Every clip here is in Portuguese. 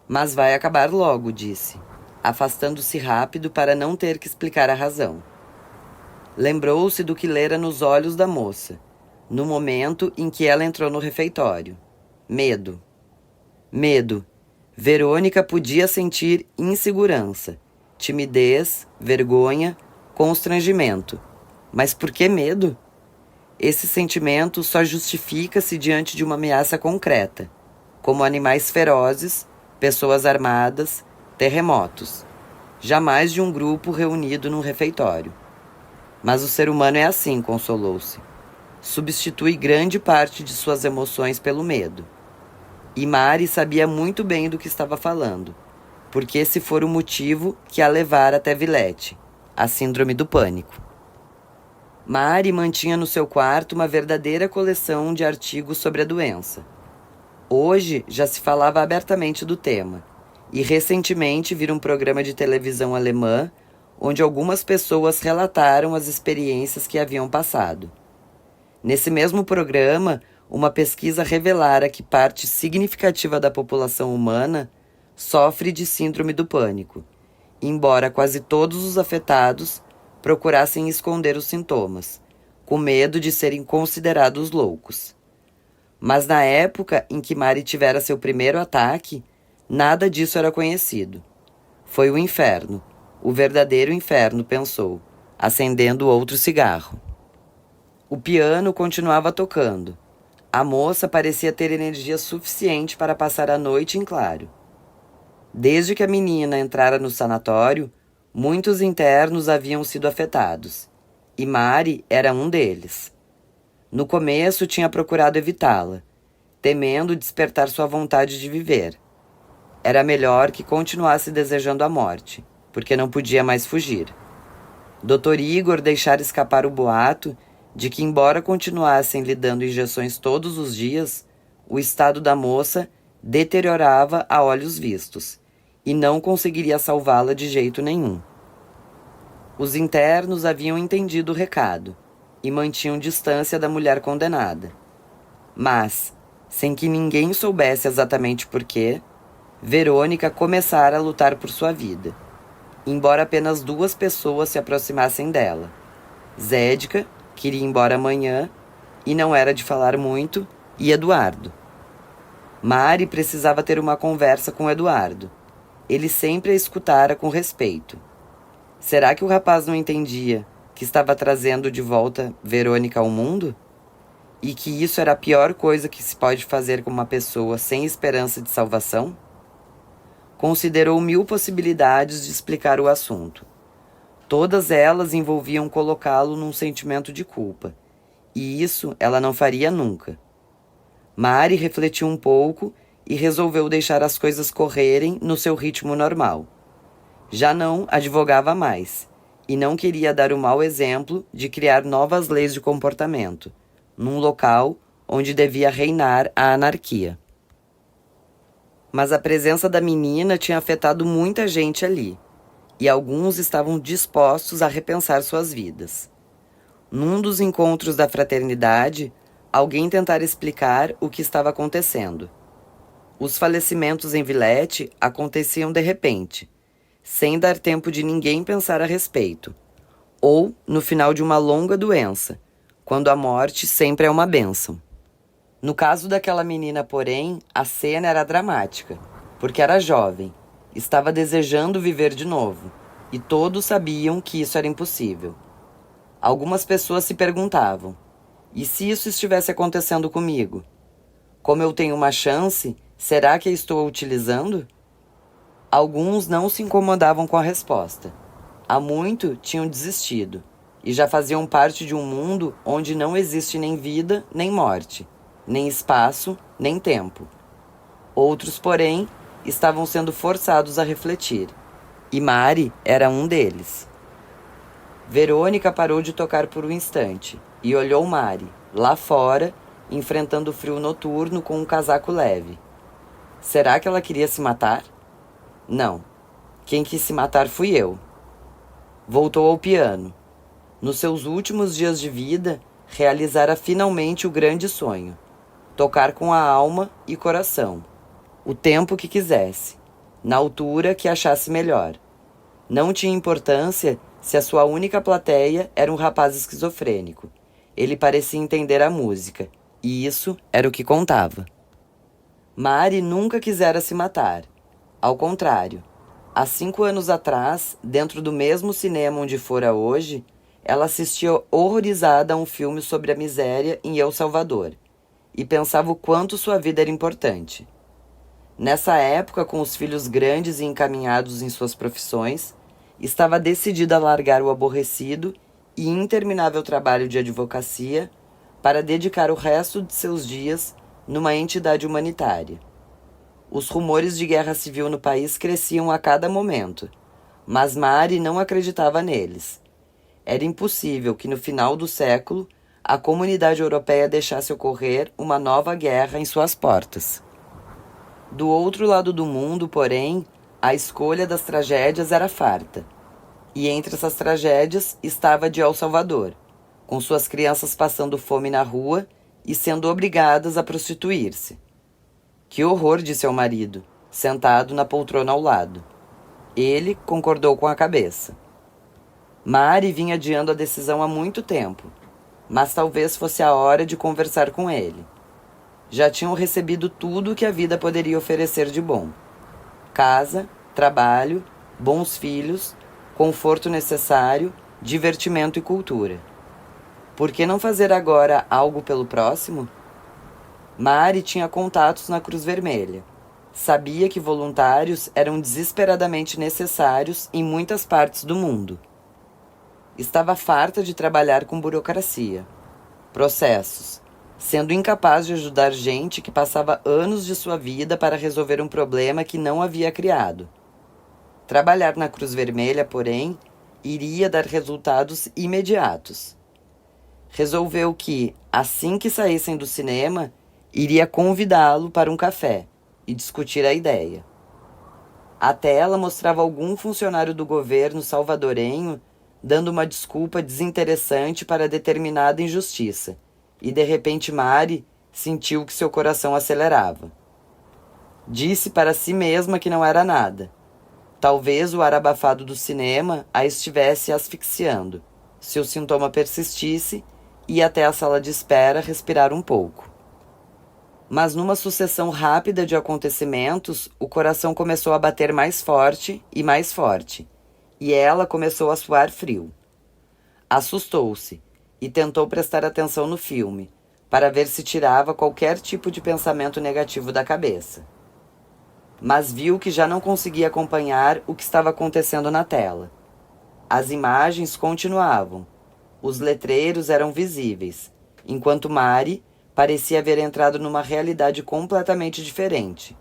Mas vai acabar logo, disse, afastando-se rápido para não ter que explicar a razão. Lembrou-se do que lera nos olhos da moça, no momento em que ela entrou no refeitório. Medo. Medo. Verônica podia sentir insegurança, timidez, vergonha, constrangimento. Mas por que medo? Esse sentimento só justifica-se diante de uma ameaça concreta, como animais ferozes, pessoas armadas, terremotos. Jamais de um grupo reunido num refeitório. Mas o ser humano é assim, consolou-se. Substitui grande parte de suas emoções pelo medo. E Mari sabia muito bem do que estava falando, porque esse fora o motivo que a levara até Villette, a síndrome do pânico. Mari mantinha no seu quarto uma verdadeira coleção de artigos sobre a doença. Hoje já se falava abertamente do tema, e recentemente vi um programa de televisão alemã onde algumas pessoas relataram as experiências que haviam passado. Nesse mesmo programa, uma pesquisa revelara que parte significativa da população humana sofre de síndrome do pânico, embora quase todos os afetados procurassem esconder os sintomas, com medo de serem considerados loucos. Mas na época em que Mari tivera seu primeiro ataque, nada disso era conhecido. Foi o inferno, o verdadeiro inferno, pensou, acendendo outro cigarro. O piano continuava tocando. A moça parecia ter energia suficiente para passar a noite em claro. Desde que a menina entrara no sanatório, muitos internos haviam sido afetados, e Mari era um deles. No começo tinha procurado evitá-la, temendo despertar sua vontade de viver. Era melhor que continuasse desejando a morte, porque não podia mais fugir. Dr. Igor deixara escapar o boato de que, embora continuassem lhe dando injeções todos os dias, o estado da moça deteriorava a olhos vistos, e não conseguiria salvá-la de jeito nenhum. Os internos haviam entendido o recado e mantinham distância da mulher condenada. Mas, sem que ninguém soubesse exatamente por quê, Verônica começara a lutar por sua vida, embora apenas 2 pessoas se aproximassem dela. Zédica, que iria embora amanhã, e não era de falar muito, e Eduardo. Mari precisava ter uma conversa com Eduardo. Ele sempre a escutara com respeito. Será que o rapaz não entendia que estava trazendo de volta Verônica ao mundo? E que isso era a pior coisa que se pode fazer com uma pessoa sem esperança de salvação? Considerou 1000 possibilidades de explicar o assunto. Todas elas envolviam colocá-lo num sentimento de culpa, e isso ela não faria nunca. Mari refletiu um pouco e resolveu deixar as coisas correrem no seu ritmo normal. Já não advogava mais, e não queria dar o mau exemplo de criar novas leis de comportamento, num local onde devia reinar a anarquia. Mas a presença da menina tinha afetado muita gente ali, e alguns estavam dispostos a repensar suas vidas. Num dos encontros da fraternidade, alguém tentara explicar o que estava acontecendo. Os falecimentos em Villette aconteciam de repente, sem dar tempo de ninguém pensar a respeito, ou no final de uma longa doença, quando a morte sempre é uma bênção. No caso daquela menina, porém, a cena era dramática, porque era jovem, estava desejando viver de novo, e todos sabiam que isso era impossível. Algumas pessoas se perguntavam, e se isso estivesse acontecendo comigo? Como eu tenho uma chance, será que a estou utilizando? Alguns não se incomodavam com a resposta. Há muito tinham desistido, e já faziam parte de um mundo onde não existe nem vida, nem morte, nem espaço, nem tempo. Outros, porém, estavam sendo forçados a refletir, e Mari era um deles. Verônica parou de tocar por um instante e olhou Mari, lá fora, enfrentando o frio noturno com um casaco leve. Será que ela queria se matar? Não. Quem quis se matar fui eu. Voltou ao piano. Nos seus últimos dias de vida, realizara finalmente o grande sonho: tocar com a alma e coração, o tempo que quisesse, na altura que achasse melhor. Não tinha importância se a sua única plateia era um rapaz esquizofrênico. Ele parecia entender a música, e isso era o que contava. Mari nunca quisera se matar. Ao contrário, há 5 anos atrás, dentro do mesmo cinema onde fora hoje, ela assistia horrorizada a um filme sobre a miséria em El Salvador e pensava o quanto sua vida era importante. Nessa época, com os filhos grandes e encaminhados em suas profissões, estava decidida a largar o aborrecido e interminável trabalho de advocacia para dedicar o resto de seus dias numa entidade humanitária. Os rumores de guerra civil no país cresciam a cada momento, mas Mari não acreditava neles. Era impossível que no final do século a comunidade europeia deixasse ocorrer uma nova guerra em suas portas. Do outro lado do mundo, porém, a escolha das tragédias era farta. E entre essas tragédias estava a de El Salvador, com suas crianças passando fome na rua e sendo obrigadas a prostituir-se. Que horror, disse ao marido, sentado na poltrona ao lado. Ele concordou com a cabeça. Mari vinha adiando a decisão há muito tempo, mas talvez fosse a hora de conversar com ele. Já tinham recebido tudo o que a vida poderia oferecer de bom. Casa, trabalho, bons filhos, conforto necessário, divertimento e cultura. Por que não fazer agora algo pelo próximo? Mari tinha contatos na Cruz Vermelha. Sabia que voluntários eram desesperadamente necessários em muitas partes do mundo. Estava farta de trabalhar com burocracia, processos, sendo incapaz de ajudar gente que passava anos de sua vida para resolver um problema que não havia criado. Trabalhar na Cruz Vermelha, porém, iria dar resultados imediatos. Resolveu que, assim que saíssem do cinema, iria convidá-lo para um café e discutir a ideia. A tela mostrava algum funcionário do governo salvadorenho dando uma desculpa desinteressante para determinada injustiça, e de repente Mari sentiu que seu coração acelerava. Disse para si mesma que não era nada. Talvez o ar abafado do cinema a estivesse asfixiando. Se o sintoma persistisse, ia até a sala de espera respirar um pouco. Mas numa sucessão rápida de acontecimentos, o coração começou a bater mais forte, e ela começou a suar frio. Assustou-se e tentou prestar atenção no filme, para ver se tirava qualquer tipo de pensamento negativo da cabeça. Mas viu que já não conseguia acompanhar o que estava acontecendo na tela. As imagens continuavam. Os letreiros eram visíveis, enquanto Mari parecia haver entrado numa realidade completamente diferente,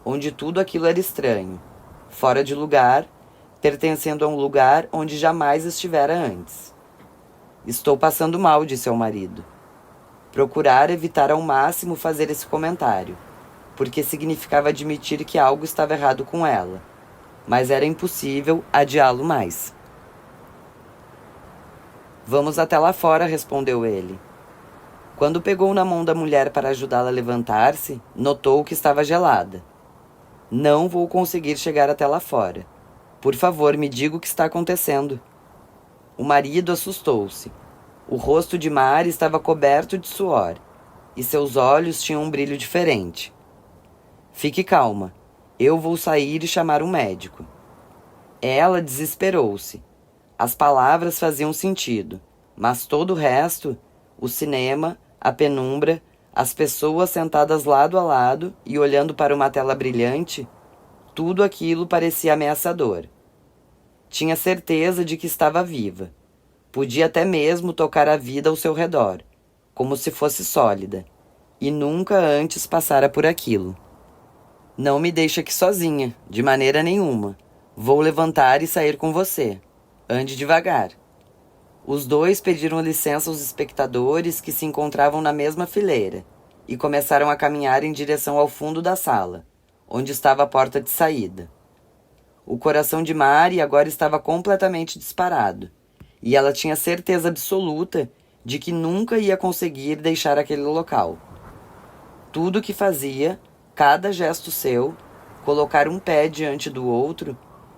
onde tudo aquilo era estranho, fora de lugar, pertencendo a um lugar onde jamais estivera antes. Estou passando mal, disse ao marido. Procurar evitar ao máximo fazer esse comentário, porque significava admitir que algo estava errado com ela, mas era impossível adiá-lo mais. Vamos até lá fora, respondeu ele. Quando pegou na mão da mulher para ajudá-la a levantar-se, notou que estava gelada. Não vou conseguir chegar até lá fora. Por favor, me diga o que está acontecendo. O marido assustou-se. O rosto de Mari estava coberto de suor, e seus olhos tinham um brilho diferente. Fique calma. Eu vou sair e chamar um médico. Ela desesperou-se. As palavras faziam sentido, mas todo o resto, o cinema, a penumbra, as pessoas sentadas lado a lado e olhando para uma tela brilhante, tudo aquilo parecia ameaçador. Tinha certeza de que estava viva. Podia até mesmo tocar a vida ao seu redor, como se fosse sólida, e nunca antes passara por aquilo. Não me deixe aqui sozinha, de maneira nenhuma. Vou levantar e sair com você. Ande devagar. Os dois pediram licença aos espectadores que se encontravam na mesma fileira e começaram a caminhar em direção ao fundo da sala, onde estava a porta de saída. O coração de Mari agora estava completamente disparado, e ela tinha certeza absoluta de que nunca ia conseguir deixar aquele local. Tudo o que fazia, cada gesto seu, colocar um pé diante do outro,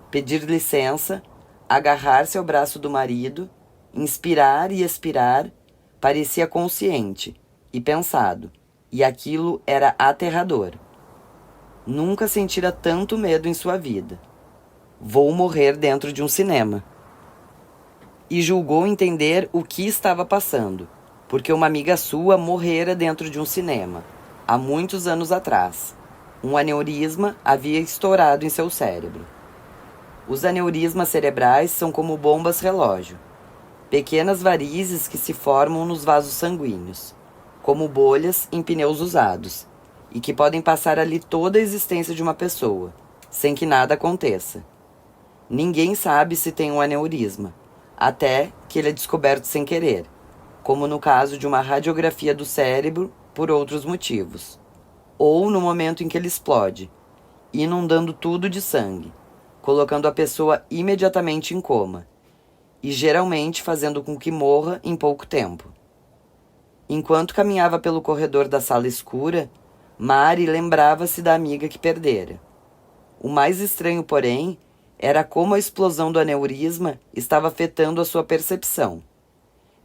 pedir licença, agarrar-se ao braço do marido, inspirar e expirar, parecia consciente e pensado, e aquilo era aterrador. Nunca sentira tanto medo em sua vida. Vou morrer dentro de um cinema. E julgou entender o que estava passando, porque uma amiga sua morrera dentro de um cinema, há muitos anos atrás. Um aneurisma havia estourado em seu cérebro. Os aneurismas cerebrais são como bombas relógio, pequenas varizes que se formam nos vasos sanguíneos, como bolhas em pneus usados, e que podem passar ali toda a existência de uma pessoa, sem que nada aconteça. Ninguém sabe se tem um aneurisma, até que ele é descoberto sem querer, como no caso de uma radiografia do cérebro por outros motivos, ou no momento em que ele explode, inundando tudo de sangue, colocando a pessoa imediatamente em coma, e geralmente fazendo com que morra em pouco tempo. Enquanto caminhava pelo corredor da sala escura, Mari lembrava-se da amiga que perdera. O mais estranho, porém, era como a explosão do aneurisma estava afetando a sua percepção.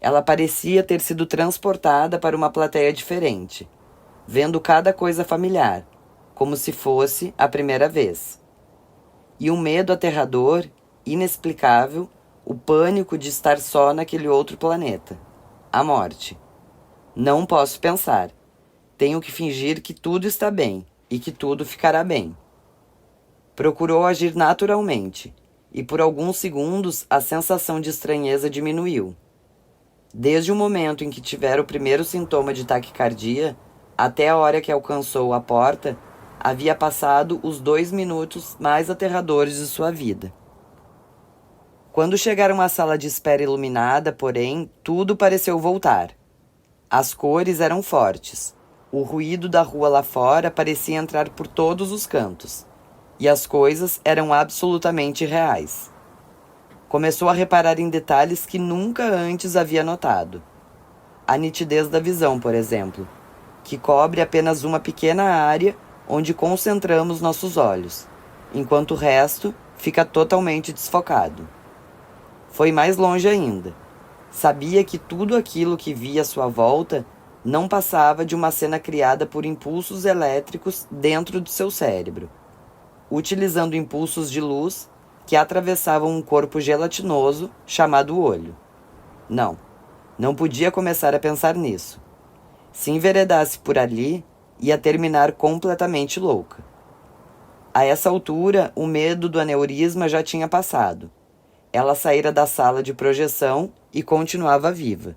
Ela parecia ter sido transportada para uma plateia diferente, vendo cada coisa familiar, como se fosse a primeira vez. E um medo aterrador, inexplicável, o pânico de estar só naquele outro planeta. A morte. Não posso pensar. Tenho que fingir que tudo está bem e que tudo ficará bem. Procurou agir naturalmente, e por alguns segundos a sensação de estranheza diminuiu. Desde o momento em que tivera o primeiro sintoma de taquicardia, até a hora que alcançou a porta, havia passado os 2 minutos mais aterradores de sua vida. Quando chegaram à sala de espera iluminada, porém, tudo pareceu voltar. As cores eram fortes. O ruído da rua lá fora parecia entrar por todos os cantos. E as coisas eram absolutamente reais. Começou a reparar em detalhes que nunca antes havia notado. A nitidez da visão, por exemplo, que cobre apenas uma pequena área onde concentramos nossos olhos, enquanto o resto fica totalmente desfocado. Foi mais longe ainda. Sabia que tudo aquilo que via à sua volta não passava de uma cena criada por impulsos elétricos dentro do seu cérebro, utilizando impulsos de luz que atravessavam um corpo gelatinoso chamado olho. Não podia começar a pensar nisso. Se enveredasse por ali, ia terminar completamente louca. A essa altura, o medo do aneurisma já tinha passado. Ela saíra da sala de projeção e continuava viva,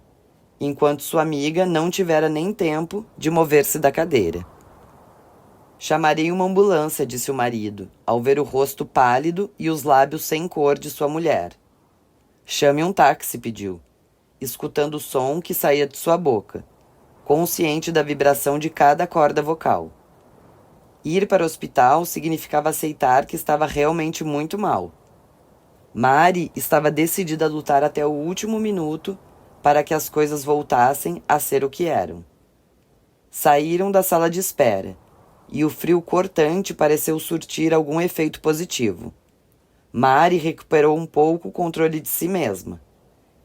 enquanto sua amiga não tivera nem tempo de mover-se da cadeira. Chamarei uma ambulância, disse o marido, ao ver o rosto pálido e os lábios sem cor de sua mulher. Chame um táxi, pediu, escutando o som que saía de sua boca, consciente da vibração de cada corda vocal. Ir para o hospital significava aceitar que estava realmente muito mal. Mari estava decidida a lutar até o último minuto para que as coisas voltassem a ser o que eram. Saíram da sala de espera, e o frio cortante pareceu surtir algum efeito positivo. Mari recuperou um pouco o controle de si mesma,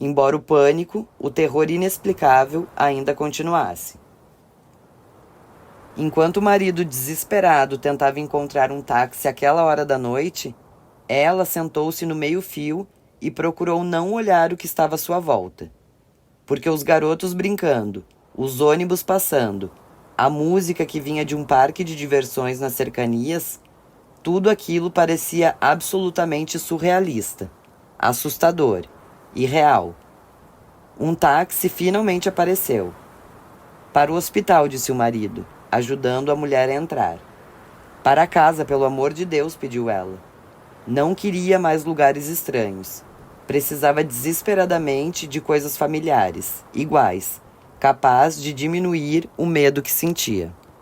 embora o pânico, o terror inexplicável, ainda continuasse. Enquanto o marido desesperado tentava encontrar um táxi àquela hora da noite, ela sentou-se no meio-fio e procurou não olhar o que estava à sua volta. Porque os garotos brincando, os ônibus passando, a música que vinha de um parque de diversões nas cercanias, tudo aquilo parecia absolutamente surrealista, assustador, irreal. Um táxi finalmente apareceu. Para o hospital, disse o marido, ajudando a mulher a entrar. Para casa, pelo amor de Deus, pediu ela. Não queria mais lugares estranhos. Precisava desesperadamente de coisas familiares, iguais, capaz de diminuir o medo que sentia.